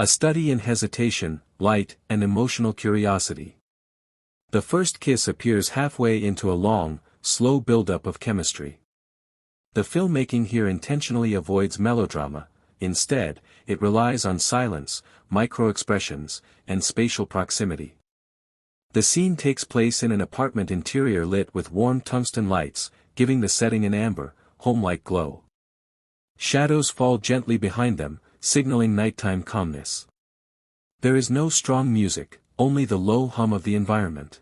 A study in hesitation, light, and emotional curiosity. The first kiss appears halfway into a long, slow buildup of chemistry. The filmmaking here intentionally avoids melodrama. Instead, it relies on silence, micro-expressions, and spatial proximity. The scene takes place in an apartment interior lit with warm tungsten lights, giving the setting an amber, home-like glow. Shadows fall gently behind them, signaling nighttime calmness. There is no strong music, only the low hum of the environment.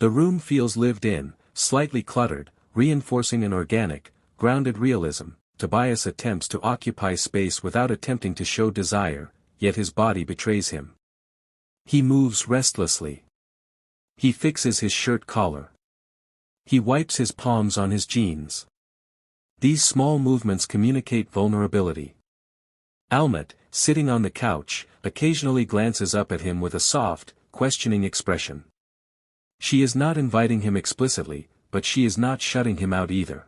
The room feels lived in, slightly cluttered, reinforcing an organic, grounded realism. Tobias attempts to occupy space without attempting to show desire, yet his body betrays him. He moves restlessly. He fixes his shirt collar. He wipes his palms on his jeans. These small movements communicate vulnerability. Almut, sitting on the couch, occasionally glances up at him with a soft, questioning expression. She is not inviting him explicitly, but she is not shutting him out either.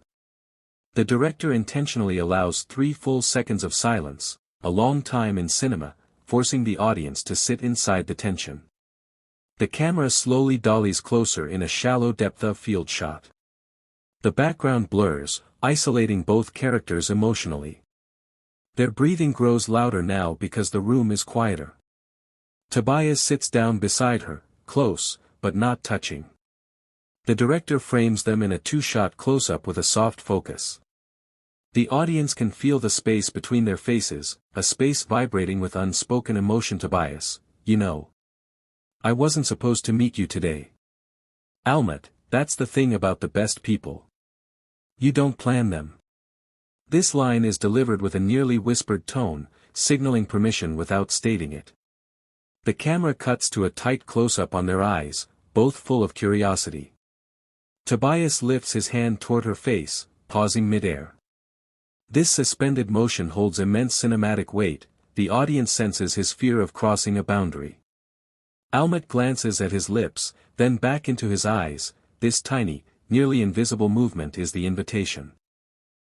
The director intentionally allows 3 full seconds of silence, a long time in cinema, forcing the audience to sit inside the tension. The camera slowly dollies closer in a shallow depth of field shot. The background blurs, isolating both characters emotionally. Their breathing grows louder now because the room is quieter. Tobias sits down beside her, close, but not touching. The director frames them in a 2-shot close-up with a soft focus. The audience can feel the space between their faces, a space vibrating with unspoken emotion. Tobias, you know. I wasn't supposed to meet you today. Almut, that's the thing about the best people. You don't plan them. This line is delivered with a nearly whispered tone, signaling permission without stating it. The camera cuts to a tight close-up on their eyes, both full of curiosity. Tobias lifts his hand toward her face, pausing mid-air. This suspended motion holds immense cinematic weight. The audience senses his fear of crossing a boundary. Almut glances at his lips, then back into his eyes. This tiny, nearly invisible movement is the invitation.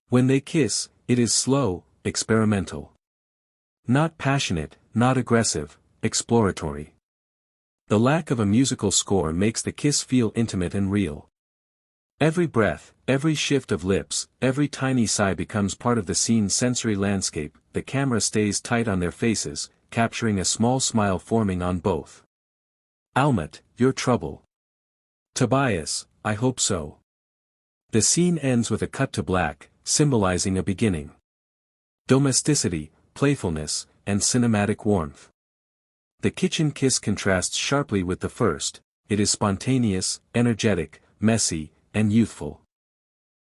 When they kiss, it is slow, experimental. Not passionate, not aggressive, exploratory. The lack of a musical score makes the kiss feel intimate and real. Every breath, every shift of lips, every tiny sigh becomes part of the scene's sensory landscape. The camera stays tight on their faces, capturing a small smile forming on both. Almut, you're trouble. Tobias, I hope so. The scene ends with a cut to black, symbolizing a beginning. Domesticity, playfulness, and cinematic warmth. The kitchen kiss contrasts sharply with the first. It is spontaneous, energetic, messy, and youthful.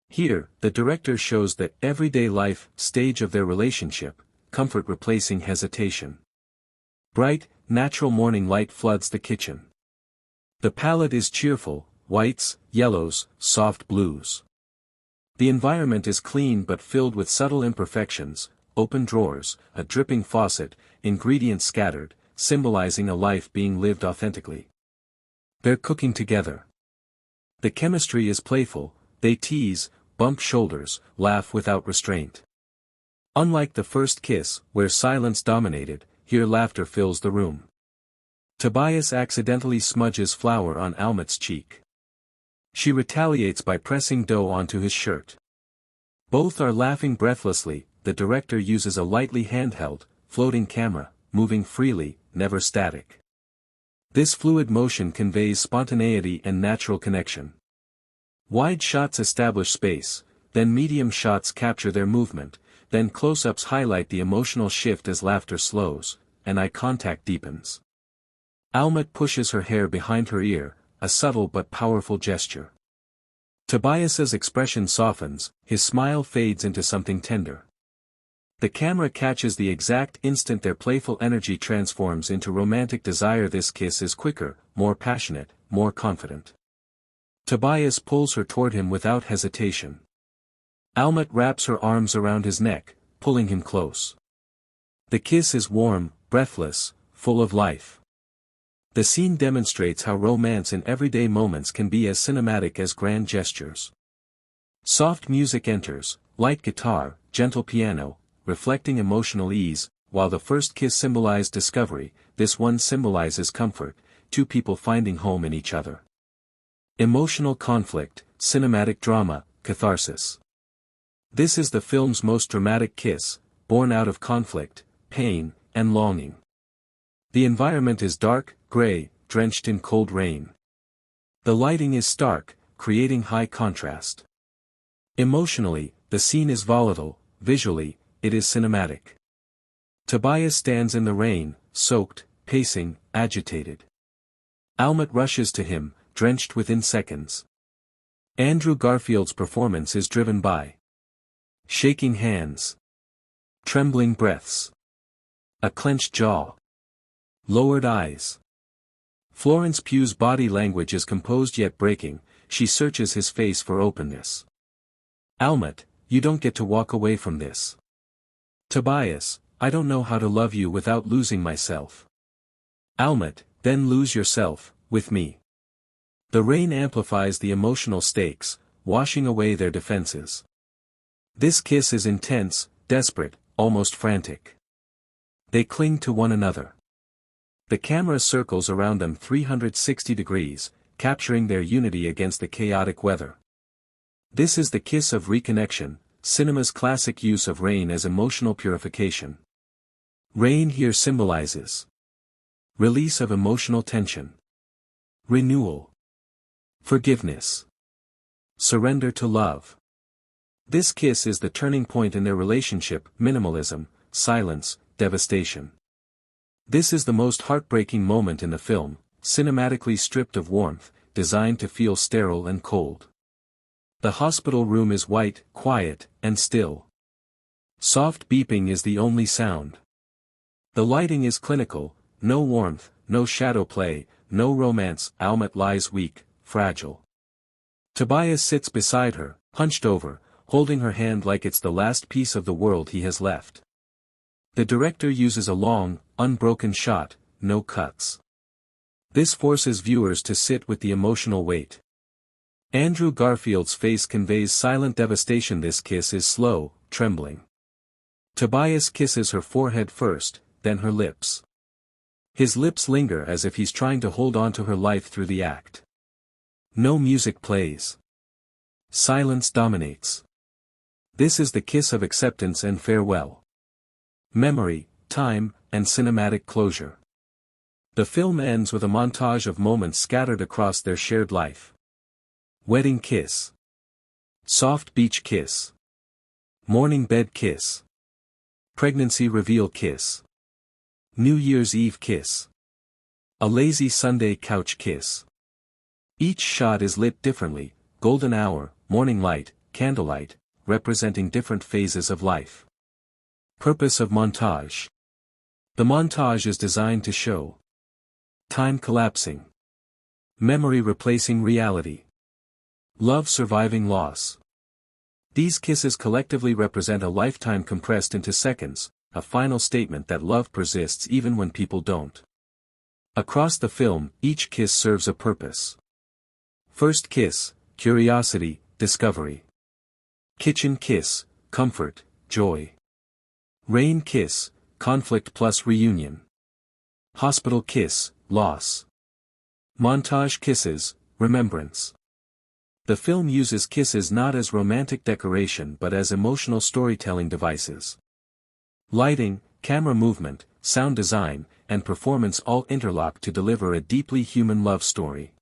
Here, the director shows the everyday life stage of their relationship, comfort replacing hesitation. Bright, natural morning light floods the kitchen. The palette is cheerful, whites, yellows, soft blues. The environment is clean but filled with subtle imperfections, open drawers, a dripping faucet, ingredients scattered, symbolizing a life being lived authentically. They're cooking together. The chemistry is playful. They tease, bump shoulders, laugh without restraint. Unlike the first kiss, where silence dominated, here laughter fills the room. Tobias accidentally smudges flour on Almut's cheek. She retaliates by pressing dough onto his shirt. Both are laughing breathlessly. The director uses a lightly handheld, floating camera, moving freely, never static. This fluid motion conveys spontaneity and natural connection. Wide shots establish space, then medium shots capture their movement, then close-ups highlight the emotional shift as laughter slows, and eye contact deepens. Almut pushes her hair behind her ear, a subtle but powerful gesture. Tobias's expression softens, his smile fades into something tender. The camera catches the exact instant their playful energy transforms into romantic desire. This kiss is quicker, more passionate, more confident. Tobias pulls her toward him without hesitation. Almut wraps her arms around his neck, pulling him close. The kiss is warm, breathless, full of life. The scene demonstrates how romance in everyday moments can be as cinematic as grand gestures. Soft music enters, light guitar, gentle piano, reflecting emotional ease, while the first kiss symbolized discovery, this one symbolizes comfort, two people finding home in each other. Emotional conflict, cinematic drama, catharsis. This is the film's most dramatic kiss, born out of conflict, pain, and longing. The environment is dark, gray, drenched in cold rain. The lighting is stark, creating high contrast. Emotionally, the scene is volatile, visually, it is cinematic. Tobias stands in the rain, soaked, pacing, agitated. Almut rushes to him, drenched within seconds. Andrew Garfield's performance is driven by shaking hands, trembling breaths, a clenched jaw, lowered eyes. Florence Pugh's body language is composed yet breaking, she searches his face for openness. Almut, you don't get to walk away from this. Tobias, I don't know how to love you without losing myself. Almut, then lose yourself, with me. The rain amplifies the emotional stakes, washing away their defenses. This kiss is intense, desperate, almost frantic. They cling to one another. The camera circles around them 360 degrees, capturing their unity against the chaotic weather. This is the kiss of reconnection, cinema's classic use of rain as emotional purification. Rain here symbolizes release of emotional tension, renewal, forgiveness, surrender to love. This kiss is the turning point in their relationship, minimalism, silence, devastation. This is the most heartbreaking moment in the film, cinematically stripped of warmth, designed to feel sterile and cold. The hospital room is white, quiet, and still. Soft beeping is the only sound. The lighting is clinical, no warmth, no shadow play, no romance. Almut lies weak, fragile. Tobias sits beside her, hunched over, holding her hand like it's the last piece of the world he has left. The director uses a long, unbroken shot, no cuts. This forces viewers to sit with the emotional weight. Andrew Garfield's face conveys silent devastation. This kiss is slow, trembling. Tobias kisses her forehead first, then her lips. His lips linger as if he's trying to hold on to her life through the act. No music plays. Silence dominates. This is the kiss of acceptance and farewell. Memory, time, and cinematic closure. The film ends with a montage of moments scattered across their shared life. Wedding kiss. Soft beach kiss. Morning bed kiss. Pregnancy reveal kiss. New Year's Eve kiss. A lazy Sunday couch kiss. Each shot is lit differently, golden hour, morning light, candlelight, representing different phases of life. Purpose of montage. The montage is designed to show time collapsing, memory replacing reality, love surviving loss. These kisses collectively represent a lifetime compressed into seconds, a final statement that love persists even when people don't. Across the film, each kiss serves a purpose. First kiss, curiosity, discovery. Kitchen kiss, comfort, joy. Rain kiss, conflict plus reunion. Hospital kiss, loss. Montage kisses, remembrance. The film uses kisses not as romantic decoration but as emotional storytelling devices. Lighting, camera movement, sound design, and performance all interlock to deliver a deeply human love story.